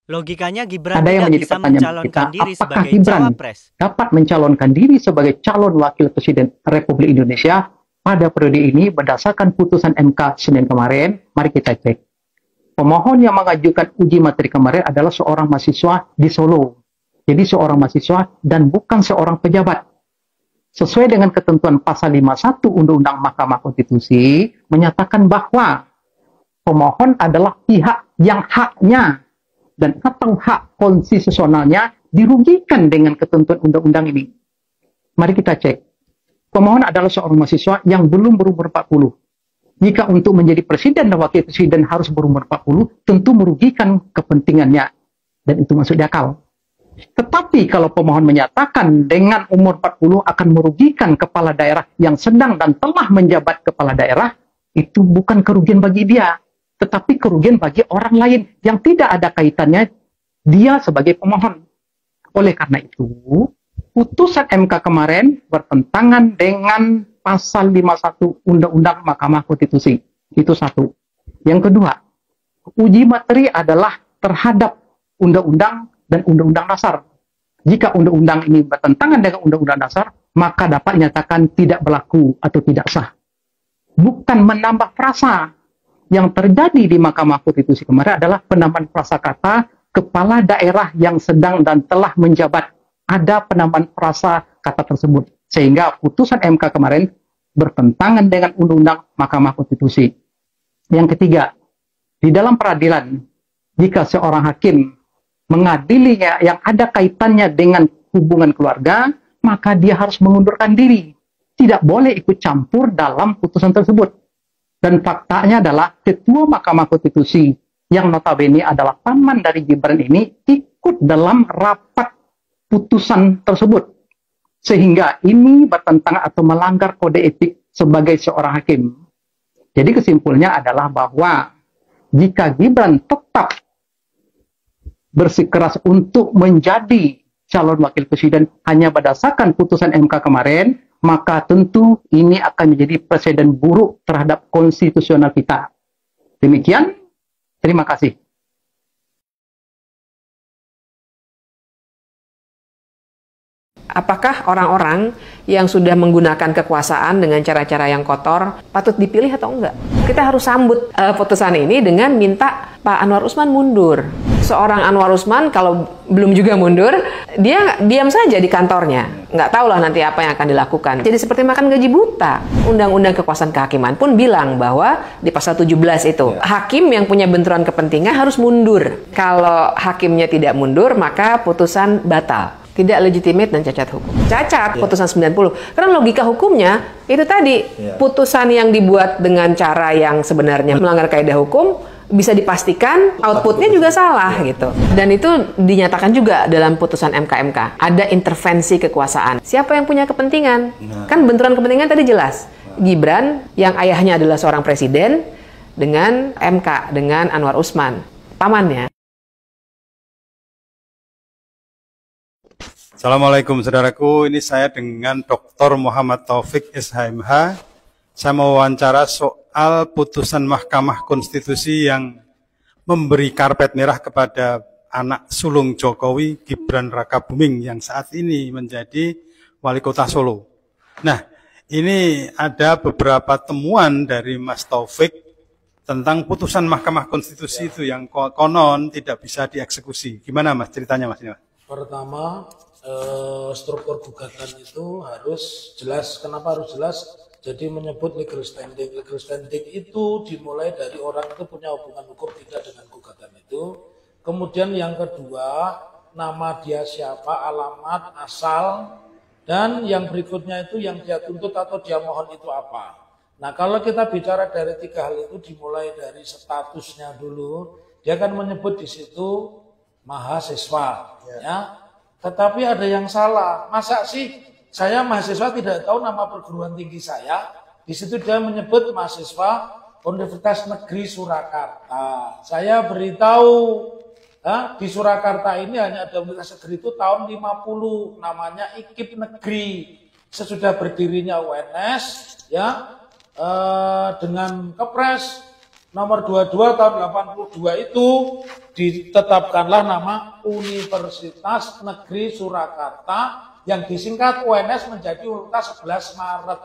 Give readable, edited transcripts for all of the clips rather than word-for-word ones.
Logikanya Gibran Ada yang tidak menjadi bisa pertanyaan mencalonkan kita, diri apakah sebagai Gibran cawapres. dapat mencalonkan diri sebagai calon wakil presiden Republik Indonesia pada periode ini berdasarkan putusan MK Senin kemarin? Mari kita cek. Pemohon yang mengajukan uji materi kemarin adalah seorang mahasiswa di Solo. Jadi seorang mahasiswa dan bukan seorang pejabat. Sesuai dengan ketentuan pasal 51 Undang-Undang Mahkamah Konstitusi menyatakan bahwa pemohon adalah pihak yang haknya dan atau hak konstitusionalnya dirugikan dengan ketentuan undang-undang ini. Mari kita cek. Pemohon adalah seorang mahasiswa yang belum berumur 40. Jika untuk menjadi presiden dan wakil presiden harus berumur 40, tentu merugikan kepentingannya. Dan itu masuk di akal. Tetapi kalau pemohon menyatakan dengan umur 40 akan merugikan kepala daerah yang sedang dan telah menjabat kepala daerah, itu bukan kerugian bagi dia, tetapi kerugian bagi orang lain yang tidak ada kaitannya dia sebagai pemohon. Oleh karena itu, putusan MK kemarin bertentangan dengan pasal 51 Undang-Undang Mahkamah Konstitusi. Itu satu. Yang kedua, uji materi adalah terhadap undang-undang dan undang-undang dasar. Jika undang-undang ini bertentangan dengan undang-undang dasar, maka dapat dinyatakan tidak berlaku atau tidak sah. Bukan menambah frasa. Yang terjadi di Mahkamah Konstitusi kemarin adalah penambahan frasa kata kepala daerah yang sedang dan telah menjabat. Ada penambahan frasa kata tersebut. Sehingga putusan MK kemarin bertentangan dengan Undang-Undang Mahkamah Konstitusi. Yang ketiga, di dalam peradilan, jika seorang hakim mengadili yang ada kaitannya dengan hubungan keluarga, maka dia harus mengundurkan diri. Tidak boleh ikut campur dalam putusan tersebut. Dan faktanya adalah Ketua Mahkamah Konstitusi yang notabene adalah paman dari Gibran ini ikut dalam rapat putusan tersebut. Sehingga ini bertentangan atau melanggar kode etik sebagai seorang hakim. Jadi kesimpulannya adalah bahwa jika Gibran tetap bersikeras untuk menjadi calon wakil presiden hanya berdasarkan putusan MK kemarin, maka tentu ini akan menjadi presiden buruk terhadap konstitusional kita. Demikian, terima kasih. Apakah orang-orang yang sudah menggunakan kekuasaan dengan cara-cara yang kotor patut dipilih atau enggak? Kita harus sambut putusan ini dengan minta Pak Anwar Usman mundur. Seorang Anwar Usman kalau belum juga mundur, dia diam saja di kantornya. Nggak tahu lah nanti apa yang akan dilakukan. Jadi seperti makan gaji buta. Undang-Undang Kekuasaan Kehakiman pun bilang bahwa di pasal 17 itu, hakim yang punya benturan kepentingan harus mundur. Kalau hakimnya tidak mundur, maka putusan batal. Tidak legitimate dan cacat hukum. Cacat putusan 90. Karena logika hukumnya itu tadi, putusan yang dibuat dengan cara yang sebenarnya melanggar kaidah hukum bisa dipastikan outputnya juga salah gitu. Dan itu dinyatakan juga dalam putusan MK-MK. Ada intervensi kekuasaan. Siapa yang punya kepentingan? Kan benturan kepentingan tadi jelas. Gibran yang ayahnya adalah seorang presiden dengan MK, dengan Anwar Usman, pamannya. Assalamualaikum saudaraku, ini saya dengan Dr. Muhammad Taufik SHMH. Saya mau wawancara soal putusan Mahkamah Konstitusi yang memberi karpet merah kepada anak sulung Jokowi, Gibran Rakabuming, yang saat ini menjadi wali kota Solo. Nah, ini ada beberapa temuan dari Mas Taufik tentang putusan Mahkamah Konstitusi itu yang konon tidak bisa dieksekusi. Gimana Mas ceritanya Mas? Pertama, struktur gugatan itu harus jelas. Kenapa harus jelas? Jadi menyebut legal standing. Legal standing itu dimulai dari orang itu punya hubungan hukum tidak dengan gugatan itu. Kemudian yang kedua, nama dia siapa, alamat, asal, dan yang berikutnya itu yang dia tuntut atau dia mohon itu apa. Nah, kalau kita bicara dari tiga hal itu dimulai dari statusnya dulu, dia akan menyebut di situ mahasiswa, ya. Tetapi ada yang salah. Masa sih saya mahasiswa tidak tahu nama perguruan tinggi saya? Di situ dia menyebut mahasiswa Universitas Negeri Surakarta. Saya beritahu di Surakarta ini hanya ada Universitas Negeri itu tahun 50, namanya IKIP Negeri. Sesudah berdirinya UNS, ya dengan Kepres nomor 22 tahun 82 itu ditetapkanlah nama Universitas Negeri Surakarta yang disingkat UNS menjadi Universitas 11 Maret.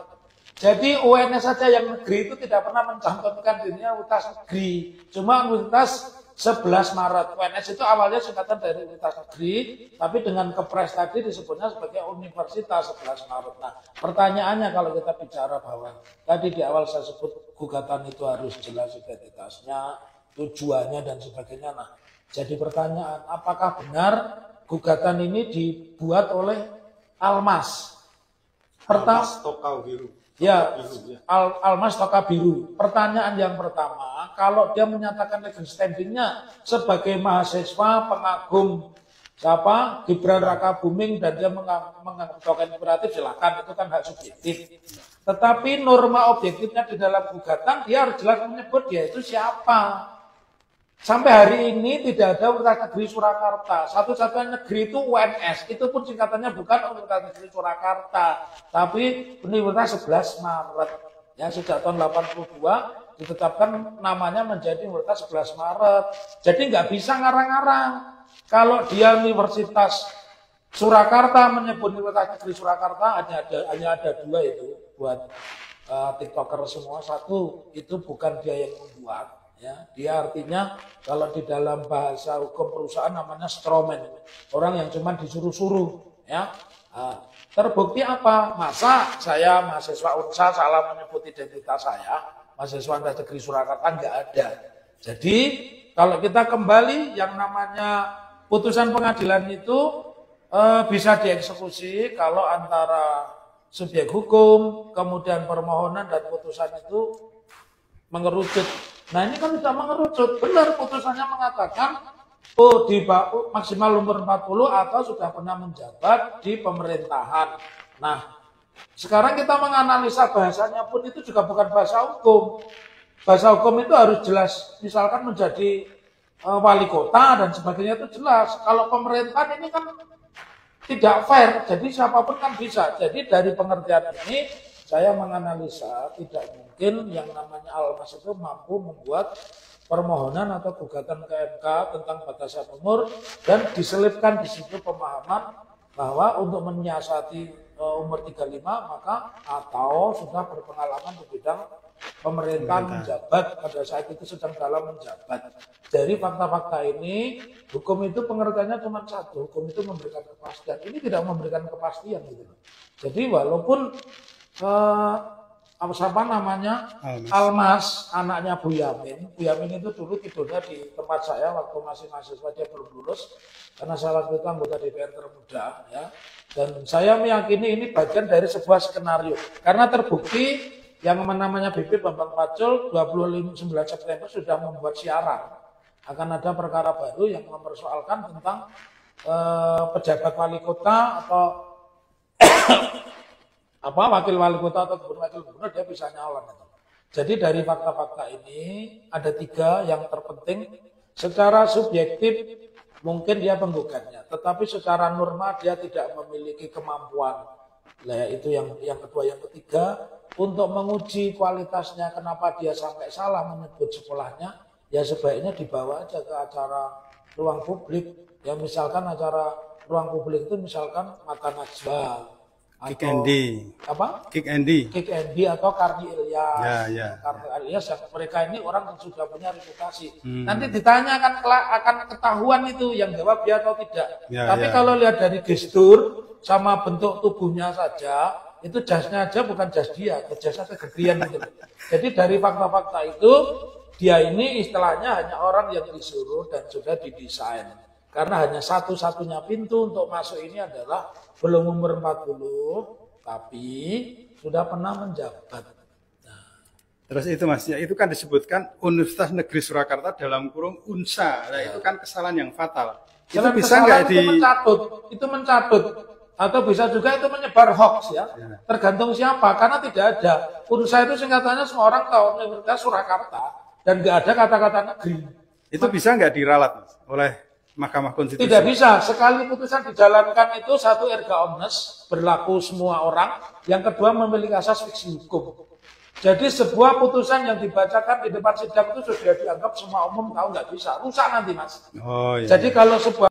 Jadi UNS saja yang negeri itu tidak pernah mencantumkan dirinya Universitas Negeri, cuma Universitas 11 Maret. UNS itu awalnya singkatan dari Universitas Negeri, tapi dengan kepres tadi disebutnya sebagai Universitas 11 Maret. Nah, pertanyaannya kalau kita bicara bahwa tadi di awal saya sebut gugatan itu harus jelas identitasnya, tujuannya dan sebagainya. Nah, jadi pertanyaan, apakah benar gugatan ini dibuat oleh Almas? Almas Tokau Biru. Ya, Almas Toka Biru. Pertanyaan yang pertama, kalau dia menyatakan legal standingnya sebagai mahasiswa pengagum siapa Gibran Raka Buming dan dia menganggap token inspiratif, silakan, itu kan hak subjektif. Tetapi norma objektifnya di dalam gugatan dia harus jelas menyebut dia itu siapa. Sampai hari ini tidak ada Universitas Negeri Surakarta. Satu-satunya negeri itu UNS. Itu pun singkatannya bukan Universitas Negeri Surakarta, tapi Universitas 11 Maret. Ya, sejak tahun 82 ditetapkan namanya menjadi Universitas 11 Maret. Jadi nggak bisa ngarang-ngarang. Kalau dia Universitas Surakarta menyebut Universitas Negeri Surakarta, hanya ada dua itu buat TikToker semua. Satu, itu bukan dia yang membuat. Ya, dia artinya kalau di dalam bahasa hukum perusahaan namanya strawman, orang yang cuma disuruh-suruh. Ya, terbukti apa? Masa saya mahasiswa UNSA salah menyebut identitas saya, mahasiswa Negeri Surakarta, nggak ada. Jadi kalau kita kembali yang namanya putusan pengadilan itu bisa dieksekusi kalau antara subjek hukum, kemudian permohonan dan putusan itu mengerucut. Nah, ini kan tidak mengerucut. Benar putusannya mengatakan di maksimal umur 40 atau sudah pernah menjabat di pemerintahan. Nah, sekarang kita menganalisa bahasanya pun itu juga bukan bahasa hukum. Bahasa hukum itu harus jelas. Misalkan menjadi wali kota dan sebagainya itu jelas. Kalau pemerintahan ini kan tidak fair. Jadi siapapun kan bisa. Jadi dari pengertian ini saya menganalisa tidak mungkin yang namanya Almas itu mampu membuat permohonan atau gugatan ke MK tentang batasan umur dan diselipkan di situ pemahaman bahwa untuk menyiasati umur 35 maka atau sudah berpengalaman di bidang pemerintahan menjabat pada saat itu sedang dalam menjabat. Dari fakta-fakta ini, hukum itu pengertiannya cuma satu, hukum itu memberikan kepastian. Ini tidak memberikan kepastian gitu. Jadi walaupun apa namanya Almas, anaknya Bu Yamin. Bu Yamin itu dulu tidurnya di tempat saya waktu masih mahasiswa, dia belum lulus karena saya waktu itu anggota DPR termuda ya. Dan saya meyakini ini bagian dari sebuah skenario karena terbukti yang namanya BP Bambang Pacul 29 September sudah membuat siaran akan ada perkara baru yang mempersoalkan tentang pejabat wali kota atau wakil wali kota atau wakil gubernur dia bisa nyalon. Jadi dari fakta-fakta ini ada 3 yang terpenting. Secara subjektif mungkin dia penggugatnya, tetapi secara norma dia tidak memiliki kemampuan. Nah, itu yang kedua. Yang ketiga, untuk menguji kualitasnya kenapa dia sampai salah menyebut sekolahnya, ya sebaiknya dibawa aja ke acara ruang publik. Ya misalkan acara ruang publik itu misalkan Mata Najwa, Kick Andy. Apa? Kick Andy. Kick Andy atau Karni Ilyas. Ya. Karni Ilyas, mereka ini orang yang sudah punya reputasi. Nanti ditanya akan ketahuan itu yang jawab dia atau tidak. Tapi kalau lihat dari gestur sama bentuk tubuhnya saja, itu jasnya aja bukan jas dia, jasnya kegedean gitu. Jadi dari fakta-fakta itu, dia ini istilahnya hanya orang yang disuruh dan sudah didesain. Karena hanya satu-satunya pintu untuk masuk ini adalah belum umur 40, tapi sudah pernah menjabat. Nah. Terus itu Mas, ya itu kan disebutkan Universitas Negeri Surakarta dalam kurung UNSA. Nah, itu kan kesalahan yang fatal. Itu bisa nggak itu mencatut. Atau bisa juga itu menyebar hoax ya. Tergantung siapa, karena tidak ada. UNSA itu singkatannya semua orang tahu Universitas Surakarta dan nggak ada kata-kata negeri. Itu bisa nggak diralat Mas, oleh Mahkamah Konstitusi? Tidak bisa. Sekali putusan dijalankan itu satu erga omnes, berlaku semua orang. Yang kedua memiliki asas fiksi hukum. Jadi sebuah putusan yang dibacakan di depan sidang itu sudah dianggap semua umum tahu, nggak bisa, rusak nanti mas. Oh, iya. Jadi kalau sebuah